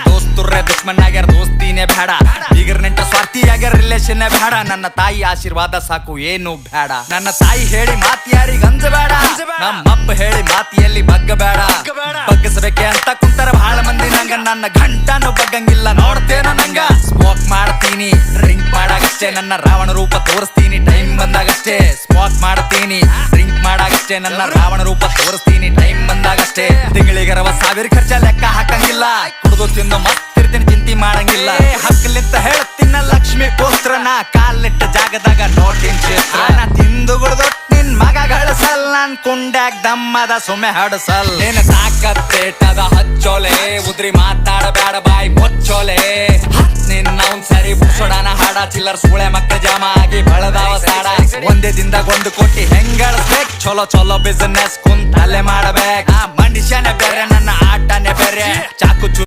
ದೋಸ್ತುರ್ರೆ ದುಶ್ಮನ್ ಆಗ್ಯಾರ ದೋಸ್ತಿನೇ ಬೇಡ ಈಗರ್ ನೆಂಟ ಸ್ವಾರ್ಥಿ ಆಗ್ಯಾರ ರಿಲೇಷನ್ ಬೇಡ ನನ್ನ ತಾಯಿ ಆಶೀರ್ವಾದ ಸಾಕು ಏನು ಬೇಡ ನನ್ನ ತಾಯಿ ಹೇಳಿ ಮಾತಿ ಯಾರಿಗ ಅಂಜಬೇಡ ನಮ್ಮಪ್ಪ ಹೇಳಿ ಮಾತಿಯಲ್ಲಿ ಬಗ್ಗಬೇಡ ಬಗ್ಗಸಬೇಕೆ ಅಂತ ಕುಂತರ ಬಹಳ ಮಂದಿ ನಂಗ ನನ್ನ ಗಂಟನು ಬಗ್ಗಂಗಿಲ್ಲ ನೋಡ್ತೇನ ನಂಗ ಸ್ಮೋಕ್ ಮಾಡ್ತೀನಿ ಡ್ರಿಂಕ್ ಮಾಡಾಗಷ್ಟೇ ನನ್ನ ರಾವಣ ರೂಪ ತೋರಿಸ್ತೀನಿ ಟೈಮ್ ಬಂದಾಗಷ್ಟೇ ಸ್ಮೋಕ್ ಮಾಡ್ತೀನಿ ಡ್ರಿಂಕ್ ಮಾಡಾಗಷ್ಟೇ ನನ್ನ ರಾವಣ ರೂಪ ತೋರಿಸ್ತೀನಿ ಟೈಮ್ ಬಂದಾಗಷ್ಟೇ ತಿಂಗಳಿಗರವ ಸಾವಿರ ಖರ್ಚ ಲೆಕ್ಕ ಹಾಕಂಗಿಲ್ಲ ಕುಡಿದು ತಿಂದು ಮತ್ತಿರ್ತೀನಿ ಚಿಂತೆ ಮಾಡಂಗಿಲ್ಲ ಹಕ್ಕಲಿಂತ ಹೇಳ್ತೀನ ಲಕ್ಷ್ಮಿ ಪುತ್ರನ ಕಾಲಿಟ್ಟ ಜಾಗದಾಗ ನೋಟಿನ್ ಚಿತ್ರ ನಾ ತಿಂದು ಗುಡ್ದು ನಿನ್ ಮಗ ಗಳಿಸಲ್ ನನ್ ಕುಂಡ್ಯಾಗ ದಮ್ಮದ ಸುಮ್ಮೆ ಹಡಸಲ್ ಏನ ತಾಕತ್ತೇಟದ ಹಚ್ಚೋಲೆ ಉದ್ರಿ ಮಾತಾಡಬೇಡ ಬಾಯಿ ಮುಚ್ಚೋಲೆ ನಿನ್ನ ಅವ್ನ್ ಸರಿ ಬುಡ್ಸೋಡಾನ ಹಾಡ ಚಿಲ್ಲರ್ ಸೂಳೆ ಮಕ್ಕ ಜಾಮ ಆಗಿ ಬಳದಾವ ಸಾಡ ಒಂದೇ ದಿನದಾಗ 1 ಕೋಟಿ ಹೆಂಗಳಿಸ್ಬೇಕ್ ಚಲೋ ಚಲೋ ಬಿಸಿನೆಸ್ ಕುಂತಲ್ಲೇ ಮಾಡಬೇಕ್ ಆ ಮನುಷ್ಯನೇ ಬೇರೆ ನನ್ನ ಆಟನೇ ಬೇರೆ ಚಾಕು